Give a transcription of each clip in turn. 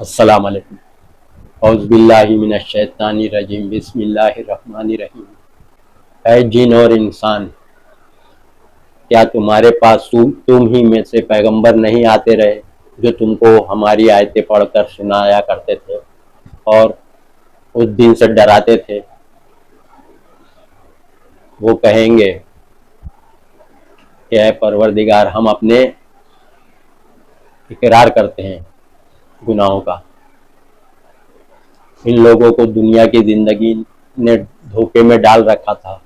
السلام علیکم۔ اعوذ باللہ من الشیطان الرجیم، بسم اللہ الرحمن الرحیم۔ اے جن اور انسان، کیا تمہارے پاس تم ہی میں سے پیغمبر نہیں آتے رہے جو تم کو ہماری آیتیں پڑھ کر سنایا کرتے تھے اور اس دن سے ڈراتے تھے؟ وہ کہیں گے کہ اے پروردگار، ہم اپنے اقرار کرتے ہیں گناہوں کا۔ ان لوگوں کو دنیا کی زندگی نے دھوکے میں ڈال رکھا تھا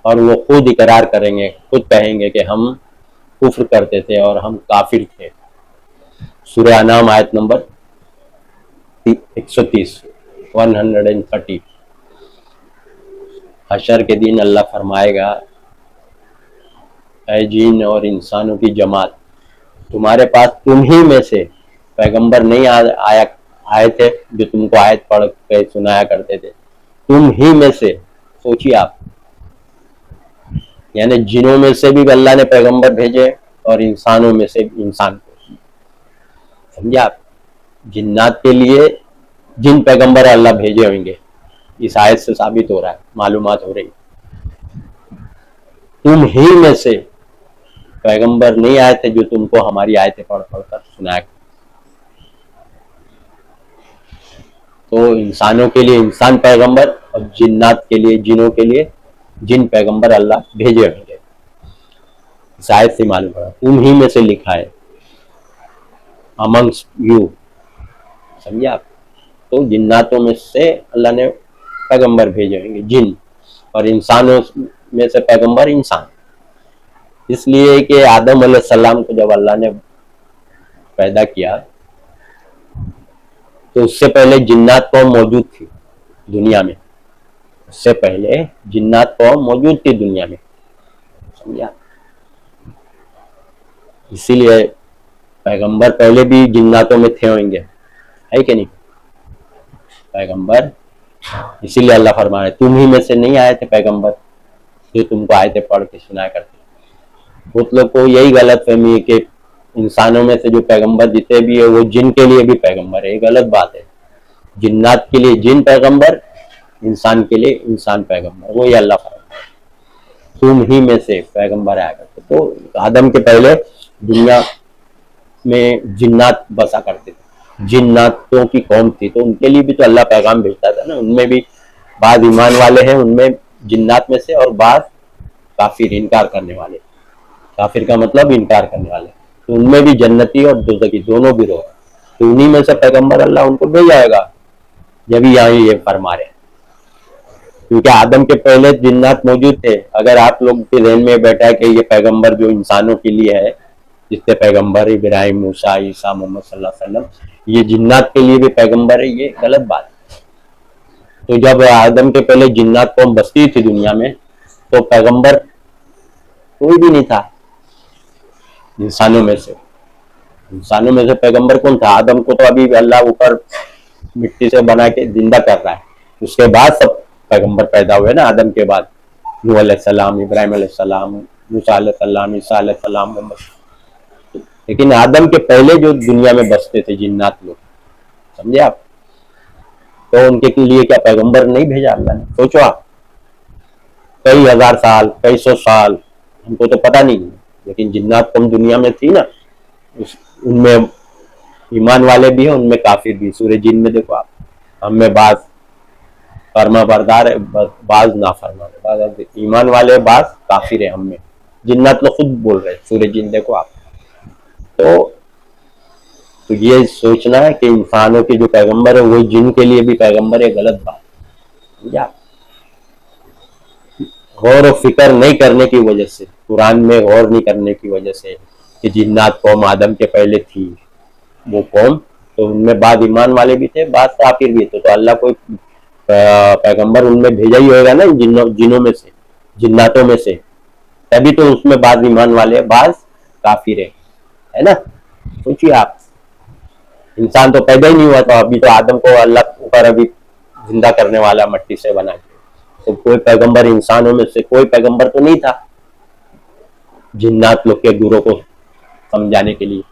اور وہ خود اقرار کریں گے، خود کہیں گے کہ ہم کفر کرتے تھے اور ہم کافر تھے۔ سورہ انعام آیت نمبر 130 130۔ حشر کے دن اللہ فرمائے گا، اے جن اور انسانوں کی جماعت، تمہارے پاس تم ہی میں سے پیغمبر نہیں آئے تھے جو تم کو آیت پڑھ کے سنایا کرتے تھے؟ تم ہی میں سے، سوچیے آپ، یعنی جنوں میں سے بھی اللہ نے پیغمبر بھیجے اور انسانوں میں سے انسان کو، سمجھے آپ؟ جنات کے لیے جن پیغمبر اللہ بھیجے ہوئیں گے، اس آیت سے ثابت ہو رہا ہے، معلومات ہو رہی۔ تم ہی میں سے پیغمبر نہیں آئے تھے جو تم کو ہماری آیتیں پڑھ پڑھ کر سنایا۔ تو انسانوں کے لیے انسان پیغمبر اور جنات کے لیے، جنوں کے لیے جن پیغمبر اللہ بھیجے ہوئے گے۔ اس آیت سے معلوم پڑا، تم ہی میں سے لکھا ہے، amongst you، سمجھے آپ؟ تو جناتوں میں سے اللہ نے پیغمبر بھیجے ہوئے گے، جن، اور انسانوں میں سے پیغمبر انسان۔ اس لیے کہ آدم علیہ السلام کو جب اللہ نے پیدا کیا تو اس سے پہلے جنات قوم موجود تھی دنیا میں، اس سے پہلے جنات قوم موجود تھی دنیا میں، سمجھا؟ اسی لیے پیغمبر پہلے بھی جناتوں میں تھے ہوئیں گے، ہے کہ نہیں پیغمبر؟ اسی لیے اللہ فرما رہے تم ہی میں سے نہیں آئے تھے پیغمبر جو تم کو آیتیں پڑھ کے سنایا کرتے۔ بہت لوگ کو یہی غلط فہمی ہے کہ انسانوں میں سے جو پیغمبر جتنے بھی ہے وہ جن کے لیے بھی پیغمبر ہے، یہ غلط بات ہے۔ جنات کے لیے جن پیغمبر، انسان کے لیے انسان پیغمبر، وہی اللہ فرماتا ہے تم ہی میں سے پیغمبر آیا کرتے۔ تو آدم کے پہلے دنیا میں جنات بسا کرتے تھے، جناتوں کی قوم تھی، تو ان کے لیے بھی تو اللہ پیغام بھیجتا تھا نا۔ ان میں بھی بعض ایمان والے ہیں، ان میں جنات میں سے، اور بعض کافر، انکار کرنے والے۔ کافر کا مطلب انکار کرنے والے، تو ان میں بھی جنتی اور دوزخی دونوں بھی رہو، تو انہی میں سے پیغمبر اللہ ان کو بھیج جائے گا، جب یہاں یہ فرما رہے ہیں۔ کیونکہ آدم کے پہلے جنات موجود تھے۔ اگر آپ لوگ کے ذہن میں بیٹھا ہے کہ یہ پیغمبر جو انسانوں کے لیے ہے، جتنے پیغمبر ابراہیم، موسیٰ، عیسیٰ، محمد صلی اللہ علیہ وسلم، یہ جنات کے لیے بھی پیغمبر ہے، یہ غلط بات ہے۔ تو جب آدم کے پہلے جنات قوم بستی تھی دنیا میں، تو پیغمبر کوئی بھی نہیں تھا انسانوں میں سے۔ انسانوں میں سے پیغمبر کون تھا؟ آدم کو تو ابھی اللہ اوپر مٹی سے بنا کے زندہ کر رہا ہے، اس کے بعد سب پیغمبر پیدا ہوئے نا آدم کے بعد، نوح علیہ السلام، ابراہیم علیہ السلام، موسیٰ علیہ السلام، عیسیٰ علیہ السلام، محمد۔ لیکن آدم کے پہلے جو دنیا میں بستے تھے جنات لوگ، سمجھے آپ؟ تو ان کے لیے کیا پیغمبر نہیں بھیجا اللہ نے؟ سوچو آپ، کئی ہزار سال، کئی سو سال، ہم کو تو پتہ نہیں، لیکن جنات قوم دنیا میں تھی نا، ان میں ایمان والے بھی ہیں، ان میں کافر بھی۔ سورہ جن میں دیکھو آپ، ہم میں بعض فرما بردار ہے، بعض نافرمان ہے، بعض ایمان والے، بعض کافر ہے ہم میں۔ جنات لوگ خود بول رہے ہیں، سورہ جن دیکھو آپ۔ تو یہ سوچنا ہے کہ انسانوں کے جو پیغمبر ہے وہی جن کے لیے بھی پیغمبر ہے، غلط بات ہے۔ غور و فکر نہیں کرنے کی وجہ سے، قرآن میں غور نہیں کرنے کی وجہ سے کہ جنات قوم آدم کے پہلے تھی، وہ قوم، تو ان میں بعض ایمان والے بھی تھے، بعض کافر بھی تھے، تو اللہ کوئی پیغمبر ان میں بھیجا ہی ہوگا نا، جنوں میں سے، جناتوں میں سے، تبھی تو اس میں بعض ایمان والے، بعض کافر ہے نا۔ سوچیے آپ، انسان تو پیدا ہی نہیں ہوا تھا، ابھی تو آدم کو اللہ اوپر ابھی زندہ کرنے والا مٹی سے بنا کے، تو کوئی پیغمبر انسانوں میں سے کوئی پیغمبر تو نہیں تھا جنات لوگ کے گروہ کو سمجھانے کے لیے۔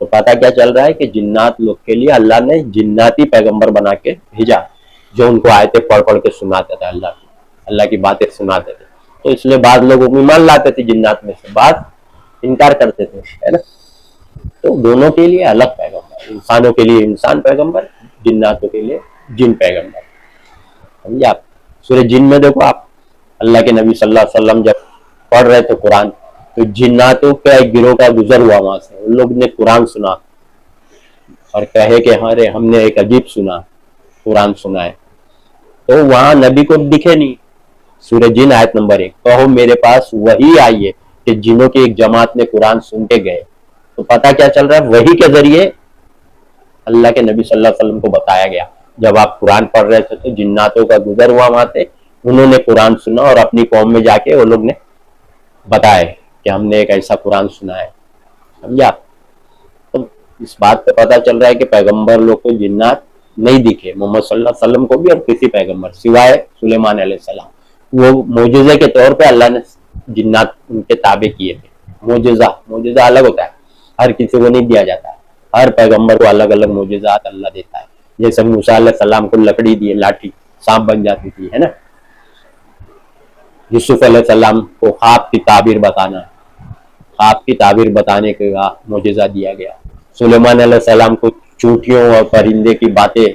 تو پتہ کیا چل رہا ہے کہ جنات لوگ کے لیے اللہ نے جناتی پیغمبر بنا کے بھیجا جو ان کو آیتیں پڑھ پڑھ کے سناتے تھے، اللہ کی باتیں سناتے تھے. تو اس لیے بعض لوگ ایمان لاتے تھے جنات میں سے، بعض انکار کرتے تھے، ہے نا. تو دونوں کے لیے الگ پیغمبر، انسانوں کے لیے انسان پیغمبر، جناتوں کے لیے جن پیغمبر. سمجھے آپ؟ سورہ جن میں دیکھو آپ، اللہ کے نبی صلی اللہ علیہ وسلم جب پڑھ رہے تھے قرآن تو جناتوں کا ایک گروہ کا گزر ہوا وہاں سے، ان لوگ نے قرآن سنا اور کہے کہ ہاں ہم نے ایک عجیب سنا، قرآن سنا ہے. تو وہاں نبی کو دکھے نہیں. سورہ جن آیت نمبر 1، کہو میرے پاس وہی آئی ہے کہ جنوں کی ایک جماعت نے قرآن سن کے گئے. تو پتہ کیا چل رہا ہے؟ وہی کے ذریعے اللہ کے نبی صلی اللہ علیہ وسلم کو بتایا گیا. جب آپ قرآن پڑھ رہے تھے تو جناتوں کا گزر ہوا وہاں سے، انہوں نے قرآن سنا اور اپنی قوم میں جا کے وہ لوگ نے بتائے کہ ہم نے ایک ایسا قرآن سنا ہے. سمجھا؟ تو اس بات پہ پتہ چل رہا ہے کہ پیغمبر لوگ کو جنات نہیں دکھے، محمد صلی اللہ علیہ وسلم کو بھی اور کسی پیغمبر سوائے سلیمان علیہ السلام. وہ معجزے کے طور پہ اللہ نے جنات ان کے تابع کیے تھے. معجزہ الگ ہوتا ہے، ہر کسی کو نہیں دیا جاتا ہے. ہر پیغمبر کو الگ الگ معجزات اللہ دیتا ہے. جیسے موسیٰ علیہ السلام کو لکڑی دی، لاٹھی سانپ بن جاتی تھی، ہے نا. یوسف علیہ السلام کو خواب کی تعبیر بتانا، خواب کی تعبیر بتانے کا معجزہ دیا گیا. سلیمان علیہ السلام کو چونٹیوں اور پرندے کی باتیں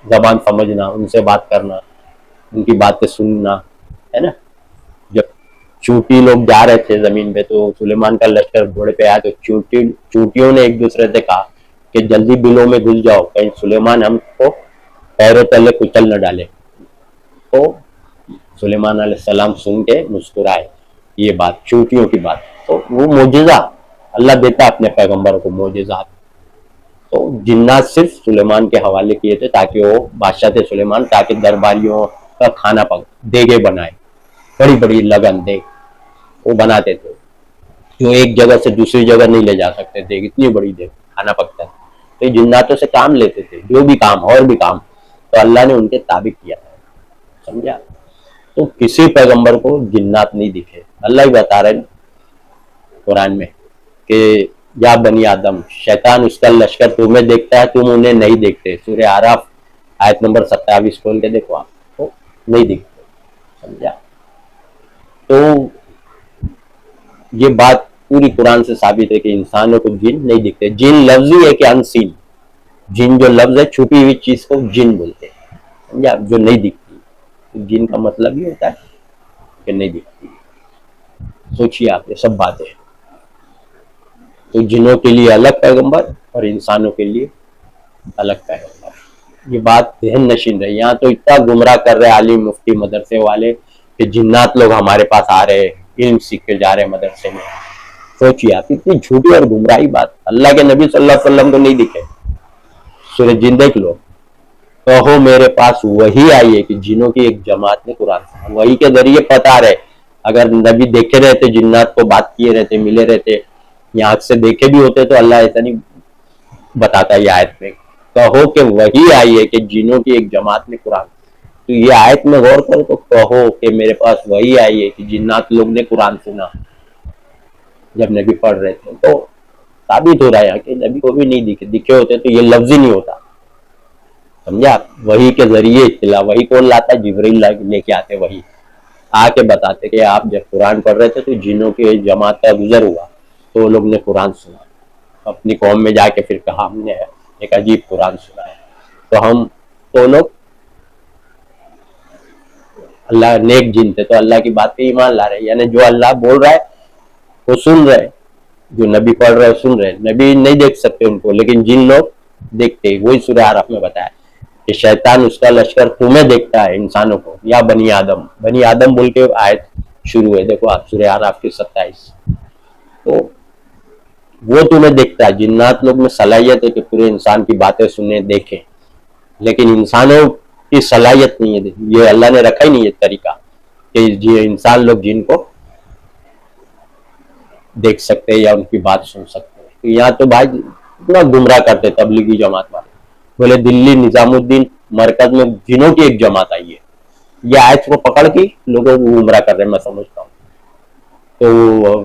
زبان سمجھنا، ان سے بات کرنا، ان کی باتیں سننا، ہے نا. جب چونٹی لوگ جا رہے تھے زمین پہ تو سلیمان کا لشکر گھوڑے پہ آیا تو چونٹیوں نے ایک دوسرے سے کہا کہ جلدی بلوں میں گھس جاؤ کہیں سلیمان ہم کو پیروں تلے کچل نہ ڈالے. تو سلیمان علیہ السلام سن کے مسکرائے، یہ بات چونٹیوں کی بات. تو وہ معجزہ اللہ دیتا ہے اپنے پیغمبر کو، معجزات. تو جنات صرف سلیمان کے حوالے کیے تھے تاکہ وہ بادشاہ تھے سلیمان، تاکہ درباریوں کا کھانا دیگے بنائے، بڑی بڑی لگن دیگ وہ بناتے تھے جو ایک جگہ سے دوسری جگہ نہیں لے جا سکتے دیگ، اتنی بڑی دیگ کھانا پکتا ہے. تو جناتوں سے کام لیتے تھے، جو بھی کام اور بھی کام تو اللہ نے ان کے تابع کیا ہے. سمجھا؟ تو کسی پیغمبر کو جنات نہیں دکھے. اللہ ہی بتا رہے قرآن میں کہ یا بنی آدم، شیطان اس کا لشکر تمہیں دیکھتا ہے، تم انہیں نہیں دیکھتے. سورہ اعراف آیت نمبر 27 کھول کے دیکھو آپ کو، نہیں دیکھتے. سمجھا؟ تو یہ بات پوری قرآن سے ثابت ہے کہ انسانوں کو جن نہیں دکھتے. جن لفظی ہے کہ انسین، جن جو لفظ ہے چھپی ہوئی چیز کو جن بولتے ہیں. سمجھا؟ جو نہیں دکھتی. جن کا مطلب یہ ہوتا ہے کہ نہیں دکھتی. سوچیے آپ یہ سب باتیں. تو جنوں کے لیے الگ پیغمبر اور انسانوں کے لیے الگ پیغمبر. یہ بات ذہن نشین رہی. یہاں تو اتنا گمراہ کر رہے عالم مفتی مدرسے والے کہ جنات لوگ ہمارے پاس آ رہے، علم سیکھ کے جا رہے مدرسے میں. سوچیے آپ، اتنی جھوٹی اور گمراہی بات. اللہ کے نبی صلی اللہ علیہ وسلم کو نہیں دکھے. سورہ جن دیکھ لو، کہو میرے پاس وہی آئی ہے کہ جنوں کی ایک جماعت نے قرآن سنا. وہی کے ذریعے پتا رہے. اگر نبی دیکھے رہتے، جنات کو بات کیے رہتے، ملے رہتے، یہاں سے دیکھے بھی ہوتے تو اللہ ایسا نہیں بتاتا. یہ آیت میں کہو کہ وہی آئی ہے کہ جنوں کی ایک جماعت نے قرآن. تو یہ آیت میں غور کرو تو کہو کہ میرے پاس وہی آئی ہے کہ جنات لوگ نے قرآن سنا جب نبی پڑھ رہے تھے. تو ثابت ہو رہا ہے کہ نبی کو بھی نہیں دکھے ہوتے تو یہ لفظ ہی نہیں ہوتا. سمجھا؟ وحی کے ذریعے اطلاع. وحی کون لاتا؟ جبرائیل لے کے آتے. وحی آ کے بتاتے کہ آپ جب قرآن پڑھ رہے تھے تو جنوں کی جماعت کا گزر ہوا تو وہ لوگ نے قرآن سنا. اپنی قوم میں جا کے پھر کہا ہم نے ایک عجیب قرآن سنا ہے. تو ہم تو لوگ اللہ نیک جن تھے تو اللہ کی بات پہ ایمان لا رہے. یعنی جو اللہ بول رہا ہے وہ سن رہے، جو نبی پڑھ رہے سن رہے. نبی نہیں دیکھ سکتے ان کو، لیکن جن لوگ دیکھتے. وہی سورہ اعراف میں بتایا کہ شیطان اس کا لشکر تمہیں دیکھتا ہے، انسانوں کو. یا بنی آدم، بنی آدم بول کے آیت شروع ہے. دیکھو آپ سورہ اعراف کی 27. تو وہ تمہیں دیکھتا ہے. جنات لوگ میں صلاحیت ہے کہ پورے انسان کی باتیں سنیں دیکھیں، لیکن انسانوں کی صلاحیت نہیں ہے. یہ اللہ نے رکھا ہی نہیں ہے طریقہ کہ انسان لوگ جن کو دیکھ سکتے یا ان کی بات سن سکتے. یہاں تو بھائی اتنا گمراہ کرتے تبلیغی جماعت والے. بولے دلی نظام الدین مرکز میں جنوں کی ایک جماعت آئی ہے. یہ آیت کو پکڑ کے لوگوں کو گمراہ کر رہے ہیں. میں سمجھتا ہوں تو